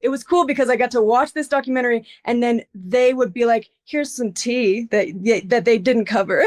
it was cool because I got to watch this documentary and then they would be like, here's some tea that they didn't cover.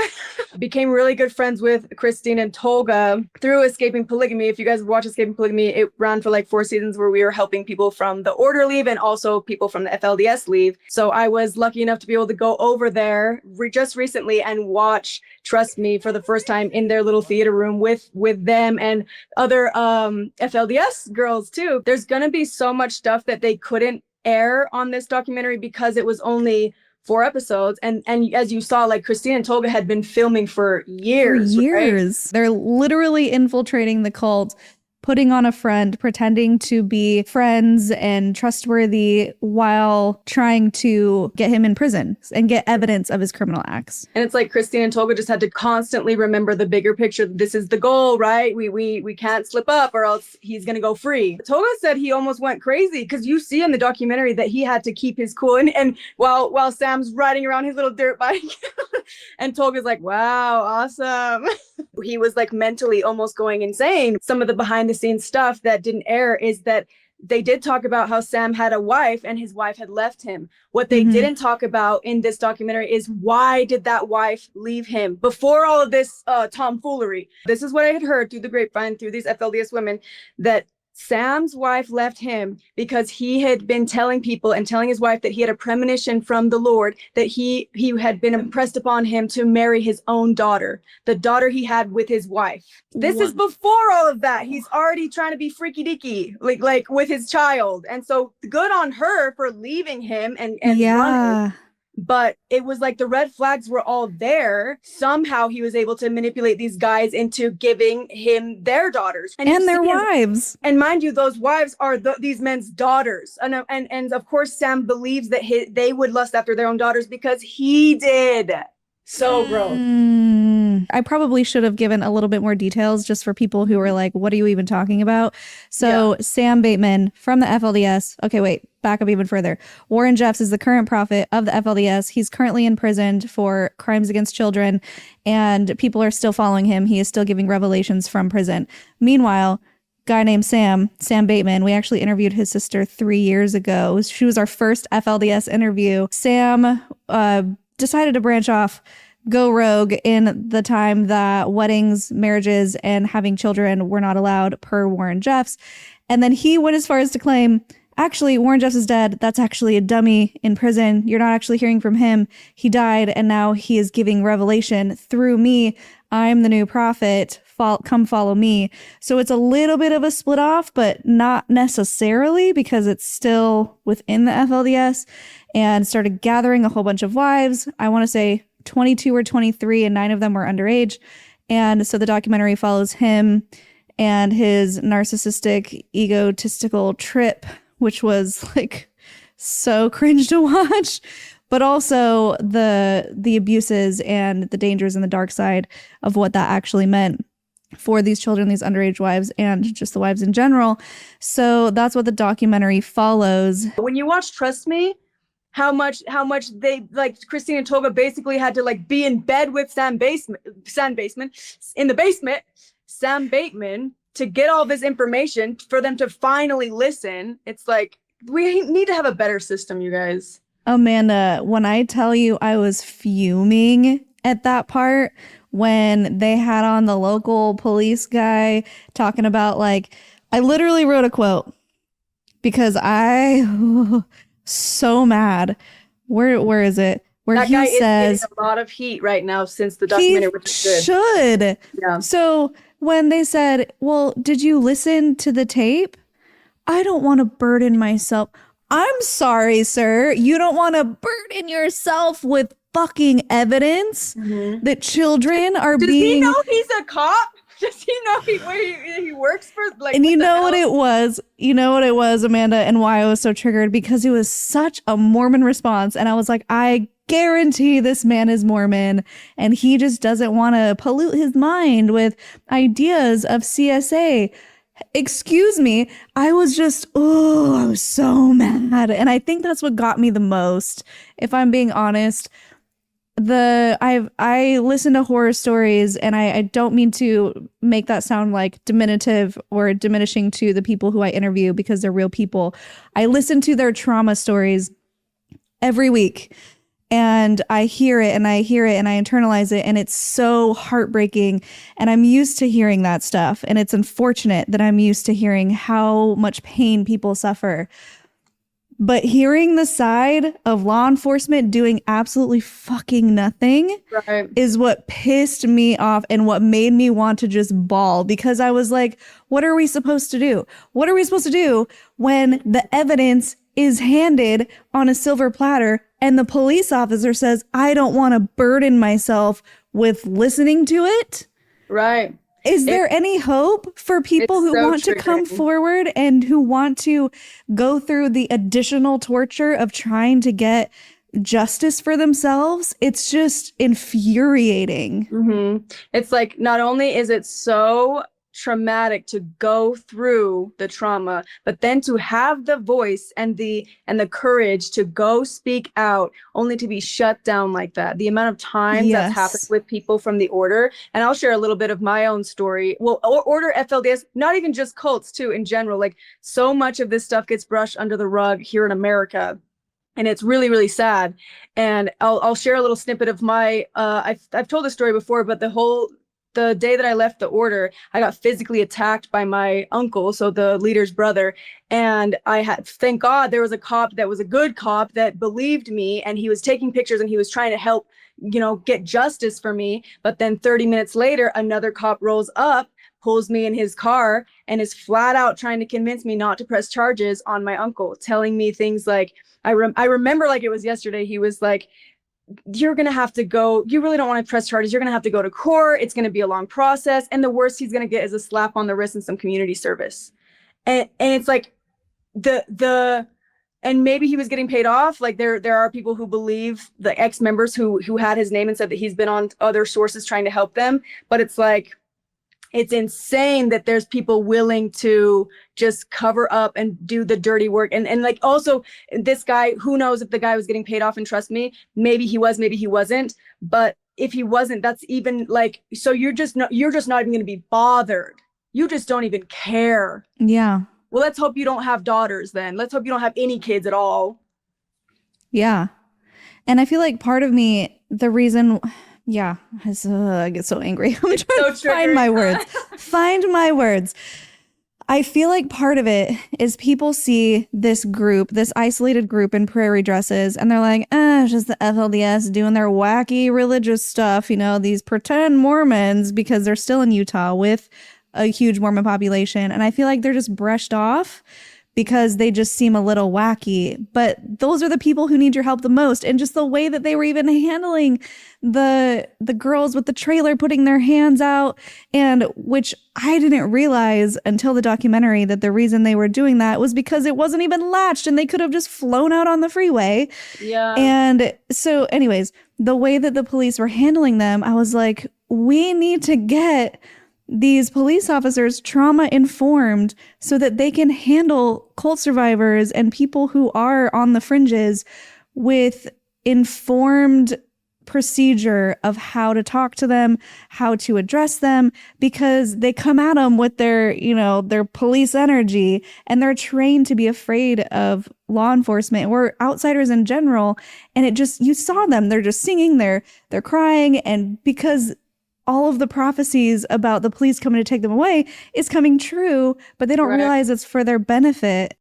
Became really good friends with Christine and Tolga through Escaping Polygamy. If you guys watch Escaping Polygamy, it ran for like 4 seasons where we were helping people from the order leave and also people from the FLDS leave. So I was lucky enough to be able to go over there just recently and watch Trust Me for the first time in their little theater room with them and other FLDS girls too. There's gonna be so much stuff that they couldn't air on this documentary because it was only 4 episodes, and as you saw, like Christine and Tolga had been filming for years. Right? They're literally infiltrating the cult, putting on a friend, pretending to be friends and trustworthy while trying to get him in prison and get evidence of his criminal acts. And it's like Christine and Tolga just had to constantly remember the bigger picture. This is the goal, right? We can't slip up or else he's going to go free. Tolga said he almost went crazy because you see in the documentary that he had to keep his cool. And while Sam's riding around his little dirt bike and Tolga's like, wow, awesome. He was like mentally almost going insane. Some of the behind the scenes stuff that didn't air is that they did talk about how Sam had a wife and his wife had left him. What they didn't talk about in this documentary is why did that wife leave him before all of this tomfoolery. This is what I had heard through the grapevine, through these FLDS women, that Sam's wife left him because he had been telling people and telling his wife that he had a premonition from the Lord that he had been impressed upon him to marry his own daughter, the daughter he had with his wife. This is before all of that. He's already trying to be freaky deaky, like with his child. And so good on her for leaving him and running. But it was like the red flags were all there. Somehow he was able to manipulate these guys into giving him their daughters. And their wives. And mind you, those wives are these men's daughters. And of course, Sam believes that they would lust after their own daughters because he did. So gross. I probably should have given a little bit more details just for people who were like, what are you even talking about? So Sam Baitman from the FLDS. Okay, wait, back up even further. Warren Jeffs is the current prophet of the FLDS. He's currently imprisoned for crimes against children and people are still following him. He is still giving revelations from prison. Meanwhile, guy named Sam Baitman, we actually interviewed his sister 3 years ago. She was our first FLDS interview. Sam decided to branch off, go rogue in the time that weddings, marriages, and having children were not allowed per Warren Jeffs. And then he went as far as to claim, actually, Warren Jeffs is dead. That's actually a dummy in prison. You're not actually hearing from him. He died, and now he is giving revelation through me. I'm the new prophet. Come follow me. So it's a little bit of a split off, but not necessarily because it's still within the FLDS, and started gathering a whole bunch of wives. I want to say 22 or 23, and 9 of them were underage. And so the documentary follows him and his narcissistic, egotistical trip, which was like so cringe to watch, but also the abuses and the dangers and the dark side of what that actually meant for these children, these underage wives, and just the wives in general. So that's what the documentary follows. When you watch Trust Me, how much they, like, Christine and Tolga basically had to like be in bed with Sam Baitman in the basement, Sam Baitman, to get all this information for them to finally listen. It's like, we need to have a better system, you guys. Amanda, when I tell you I was fuming at that part when they had on the local police guy talking about, like, I literally wrote a quote because so mad. Where is it? Where that he guy says is getting a lot of heat right now since the documentary, which is good. Should. Yeah. So when they said, well, did you listen to the tape? I don't want to burden myself. I'm sorry, sir. You don't want to burden yourself with fucking evidence that children are Does being... Does he know he's a cop? Does he know where he works for? Like, and you know what it was? You know what it was, Amanda, and why I was so triggered? Because it was such a Mormon response. And I was like, I guarantee this man is Mormon and he just doesn't want to pollute his mind with ideas of CSA. Excuse me. I was so mad. And I think that's what got me the most, if I'm being honest. I listen to horror stories, and I don't mean to make that sound like diminutive or diminishing to the people who I interview, because they're real people. I listen to their trauma stories every week, and I hear it and I hear it and I internalize it, and it's so heartbreaking. And I'm used to hearing that stuff, and it's unfortunate that I'm used to hearing how much pain people suffer. But hearing the side of law enforcement doing absolutely fucking nothing Right. is what pissed me off and what made me want to just bawl, because I was like, what are we supposed to do? What are we supposed to do when the evidence is handed on a silver platter and the police officer says, I don't want to burden myself with listening to it? Right. Is there any hope for people who so want to come triggering. forward and who want to go through the additional torture of trying to get justice for themselves? It's just infuriating. It's like, not only is it so traumatic to go through the trauma, but then to have the voice and the courage to go speak out, only to be shut down like that. The amount of times that's happened Yes. with people from the order. And I'll share a little bit of my own story. Well, order FLDS, not even just cults too, in general. Like, so much of this stuff gets brushed under the rug here in America. And it's really, really sad. And I'll share a little snippet of my, I've told this story before, but the day that I left the order, I got physically attacked by my uncle, so the leader's brother. And thank God there was a cop that was a good cop that believed me, and he was taking pictures and he was trying to help, get justice for me. But then 30 minutes later, another cop rolls up, pulls me in his car, and is flat out trying to convince me not to press charges on my uncle, telling me things like, I remember like it was yesterday. He was like, you're going to have to go. You really don't want to press charges. You're going to have to go to court. It's going to be a long process. And the worst he's going to get is a slap on the wrist and some community service. And it's like and maybe he was getting paid off. Like, there are people who believe, the ex-members who had his name and said that he's been on other sources trying to help them. But it's like, it's insane that there's people willing to just cover up and do the dirty work. And like, also, this guy, who knows if the guy was getting paid off, and trust me, maybe he was, maybe he wasn't. But if he wasn't, that's even like, so you're just not even going to be bothered. You just don't even care. Yeah. Well, let's hope you don't have daughters then. Let's hope you don't have any kids at all. Yeah. And I feel like part of me, the reason, yeah, I get so angry. I'm trying to find my words. Find my words. I feel like part of it is people see this group, this isolated group in prairie dresses, and they're like, it's just the FLDS doing their wacky religious stuff, these pretend Mormons, because they're still in Utah with a huge Mormon population. And I feel like they're just brushed off because they just seem a little wacky. But those are the people who need your help the most. And just the way that they were even handling the girls with the trailer, putting their hands out, and which I didn't realize until the documentary, that the reason they were doing that was because it wasn't even latched and they could have just flown out on the freeway. Yeah. And so anyways, the way that the police were handling them, I was like, we need to get these police officers trauma informed so that they can handle cult survivors and people who are on the fringes with informed procedure of how to talk to them, how to address them, because they come at them with their police energy, and they're trained to be afraid of law enforcement or outsiders in general. And you saw them, they're just singing, they're crying, and because all of the prophecies about the police coming to take them away is coming true, but they don't realize it's for their benefit.